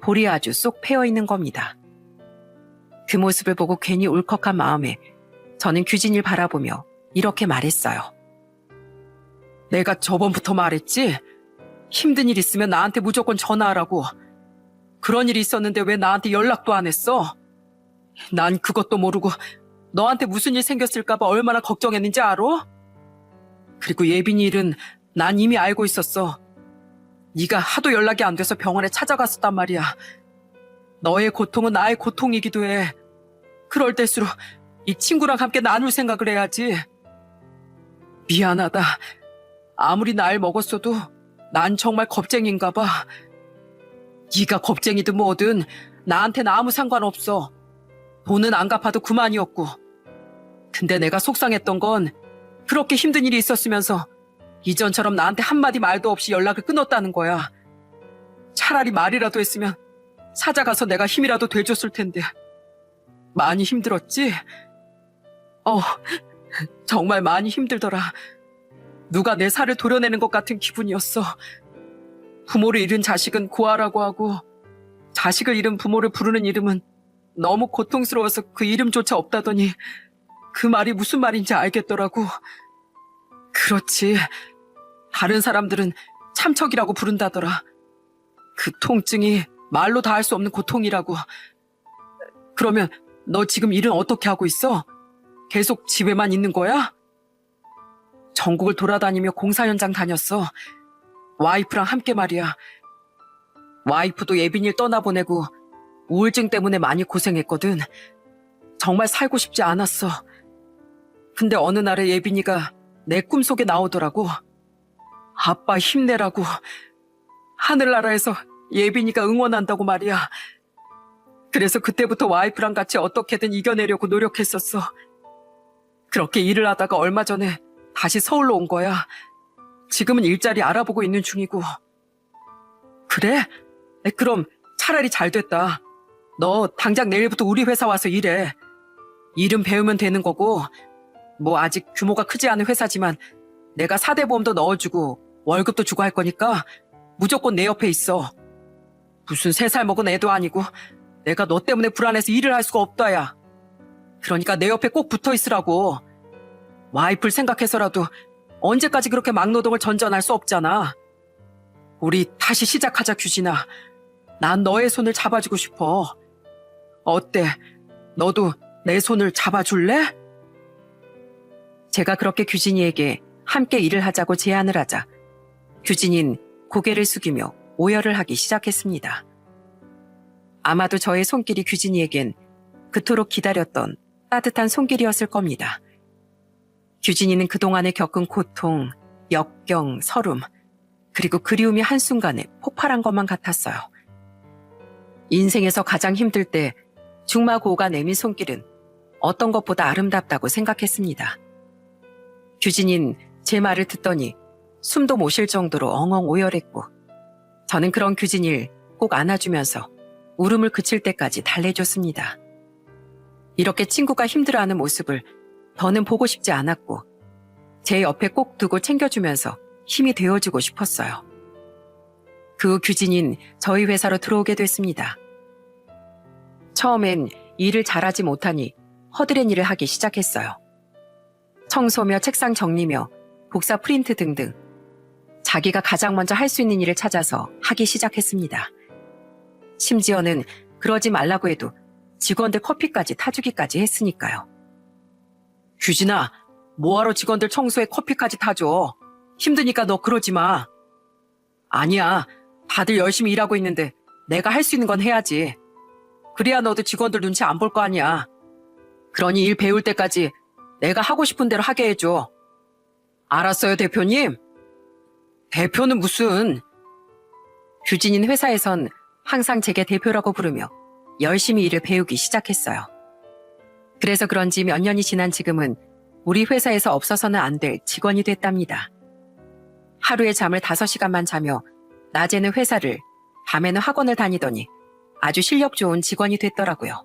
볼이 아주 쏙 패여있는 겁니다. 그 모습을 보고 괜히 울컥한 마음에 저는 규진이를 바라보며 이렇게 말했어요. 내가 저번부터 말했지? 힘든 일 있으면 나한테 무조건 전화하라고. 그런 일이 있었는데 왜 나한테 연락도 안 했어? 난 그것도 모르고 너한테 무슨 일 생겼을까 봐 얼마나 걱정했는지 알아? 그리고 예빈이 일은 난 이미 알고 있었어. 네가 하도 연락이 안 돼서 병원에 찾아갔었단 말이야. 너의 고통은 나의 고통이기도 해. 그럴 때일수록 이 친구랑 함께 나눌 생각을 해야지. 미안하다. 아무리 나이를 먹었어도 난 정말 겁쟁인가 봐. 네가 겁쟁이든 뭐든 나한테는 아무 상관없어. 돈은 안 갚아도 그만이었고. 근데 내가 속상했던 건 그렇게 힘든 일이 있었으면서 이전처럼 나한테 한마디 말도 없이 연락을 끊었다는 거야. 차라리 말이라도 했으면 찾아가서 내가 힘이라도 돼줬을 텐데. 많이 힘들었지? 정말 많이 힘들더라. 누가 내 살을 도려내는 것 같은 기분이었어. 부모를 잃은 자식은 고아라고 하고 자식을 잃은 부모를 부르는 이름은 너무 고통스러워서 그 이름조차 없다더니 그 말이 무슨 말인지 알겠더라고. 그렇지. 다른 사람들은 참척이라고 부른다더라. 그 통증이 말로 다 할 수 없는 고통이라고. 그러면 너 지금 일은 어떻게 하고 있어? 계속 집에만 있는 거야? 전국을 돌아다니며 공사 현장 다녔어. 와이프랑 함께 말이야. 와이프도 예빈이를 떠나보내고 우울증 때문에 많이 고생했거든. 정말 살고 싶지 않았어. 근데 어느 날에 예빈이가 내 꿈속에 나오더라고. 아빠 힘내라고. 하늘나라에서 예빈이가 응원한다고 말이야. 그래서 그때부터 와이프랑 같이 어떻게든 이겨내려고 노력했었어. 그렇게 일을 하다가 얼마 전에 다시 서울로 온 거야. 지금은 일자리 알아보고 있는 중이고. 그래? 그럼 차라리 잘 됐다. 너 당장 내일부터 우리 회사 와서 일해. 일은 배우면 되는 거고, 뭐 아직 규모가 크지 않은 회사지만 내가 4대 보험도 넣어주고 월급도 주고 할 거니까 무조건 내 옆에 있어. 무슨 3살 먹은 애도 아니고 내가 너 때문에 불안해서 일을 할 수가 없다, 야. 그러니까 내 옆에 꼭 붙어 있으라고. 와이프를 생각해서라도 언제까지 그렇게 막노동을 전전할 수 없잖아. 우리 다시 시작하자, 규진아. 난 너의 손을 잡아주고 싶어. 어때? 너도 내 손을 잡아줄래? 제가 그렇게 규진이에게 함께 일을 하자고 제안을 하자 규진이는 고개를 숙이며 오열을 하기 시작했습니다. 아마도 저의 손길이 규진이에겐 그토록 기다렸던 따뜻한 손길이었을 겁니다. 규진이는 그동안에 겪은 고통, 역경, 서름, 그리고 그리움이 한순간에 폭발한 것만 같았어요. 인생에서 가장 힘들 때 중마고우가 내민 손길은 어떤 것보다 아름답다고 생각했습니다. 규진이는 제 말을 듣더니 숨도 못 쉴 정도로 엉엉 오열했고 저는 그런 규진이를 꼭 안아주면서 울음을 그칠 때까지 달래줬습니다. 이렇게 친구가 힘들어하는 모습을 더는 보고 싶지 않았고 제 옆에 꼭 두고 챙겨주면서 힘이 되어주고 싶었어요. 그 후 규진이는 저희 회사로 들어오게 됐습니다. 처음엔 일을 잘하지 못하니 허드렛 일을 하기 시작했어요. 청소며 책상 정리며 복사 프린트 등등 자기가 가장 먼저 할 수 있는 일을 찾아서 하기 시작했습니다. 심지어는 그러지 말라고 해도 직원들 커피까지 타주기까지 했으니까요. 규진아, 뭐하러 직원들 청소에 커피까지 타줘? 힘드니까 너 그러지 마. 아니야, 다들 열심히 일하고 있는데 내가 할 수 있는 건 해야지. 그래야 너도 직원들 눈치 안 볼 거 아니야. 그러니 일 배울 때까지 내가 하고 싶은 대로 하게 해줘. 알았어요, 대표님? 대표는 무슨... 규진이는 회사에선 항상 제게 대표라고 부르며 열심히 일을 배우기 시작했어요. 그래서 그런지 몇 년이 지난 지금은 우리 회사에서 없어서는 안 될 직원이 됐답니다. 하루에 잠을 5시간만 자며 낮에는 회사를, 밤에는 학원을 다니더니 아주 실력 좋은 직원이 됐더라고요.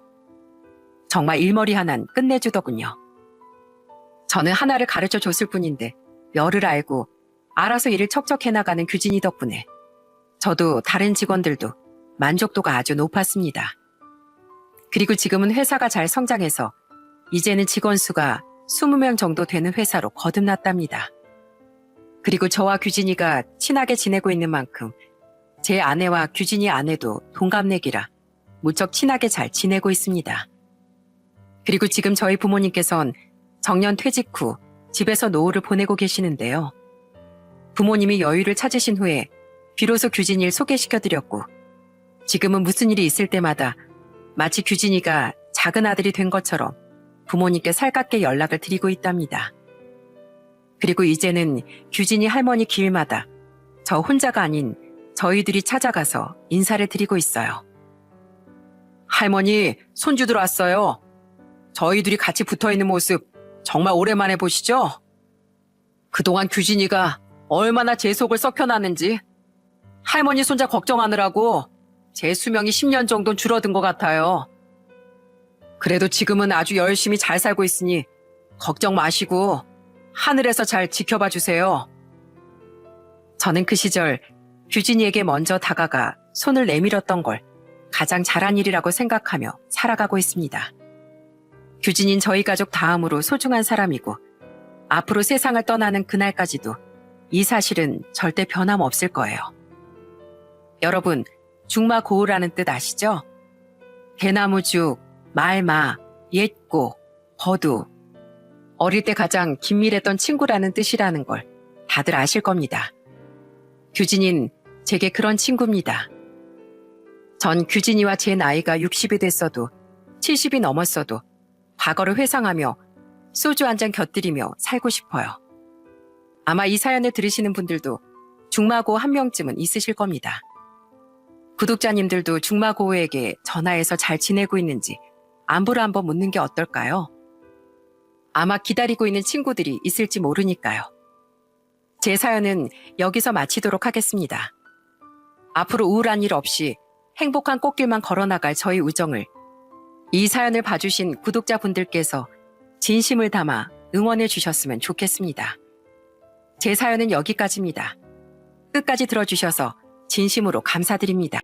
정말 일머리 하나는 끝내주더군요. 저는 하나를 가르쳐 줬을 뿐인데 열을 알고 알아서 일을 척척 해나가는 규진이 덕분에 저도 다른 직원들도 만족도가 아주 높았습니다. 그리고 지금은 회사가 잘 성장해서 이제는 직원 수가 20명 정도 되는 회사로 거듭났답니다. 그리고 저와 규진이가 친하게 지내고 있는 만큼 제 아내와 규진이 아내도 동갑내기라 무척 친하게 잘 지내고 있습니다. 그리고 지금 저희 부모님께선 정년 퇴직 후 집에서 노후를 보내고 계시는데요. 부모님이 여유를 찾으신 후에 비로소 규진이를 소개시켜드렸고 지금은 무슨 일이 있을 때마다 마치 규진이가 작은 아들이 된 것처럼 부모님께 살갑게 연락을 드리고 있답니다. 그리고 이제는 규진이 할머니 길마다 저 혼자가 아닌 저희들이 찾아가서 인사를 드리고 있어요. 할머니, 손주들 왔어요. 저희들이 같이 붙어있는 모습 정말 오랜만에 보시죠? 그동안 규진이가 얼마나 제 속을 썩혀놨는지 할머니 손자 걱정하느라고 제 수명이 10년 정도 줄어든 것 같아요. 그래도 지금은 아주 열심히 잘 살고 있으니 걱정 마시고 하늘에서 잘 지켜봐 주세요. 저는 그 시절 규진이에게 먼저 다가가 손을 내밀었던 걸 가장 잘한 일이라고 생각하며 살아가고 있습니다. 규진이는 저희 가족 다음으로 소중한 사람이고 앞으로 세상을 떠나는 그날까지도 이 사실은 절대 변함없을 거예요. 여러분, 중마고우라는 뜻 아시죠? 대나무죽, 말마, 옛고, 버두. 어릴 때 가장 긴밀했던 친구라는 뜻이라는 걸 다들 아실 겁니다. 규진이는 제게 그런 친구입니다. 전 규진이와 제 나이가 60이 됐어도 70이 넘었어도 과거를 회상하며 소주 한 잔 곁들이며 살고 싶어요. 아마 이 사연을 들으시는 분들도 중마고우 한 명쯤은 있으실 겁니다. 구독자님들도 중마고우에게 전화해서 잘 지내고 있는지 안부를 한번 묻는 게 어떨까요? 아마 기다리고 있는 친구들이 있을지 모르니까요. 제 사연은 여기서 마치도록 하겠습니다. 앞으로 우울한 일 없이 행복한 꽃길만 걸어나갈 저희 우정을 이 사연을 봐주신 구독자분들께서 진심을 담아 응원해 주셨으면 좋겠습니다. 제 사연은 여기까지입니다. 끝까지 들어주셔서 진심으로 감사드립니다.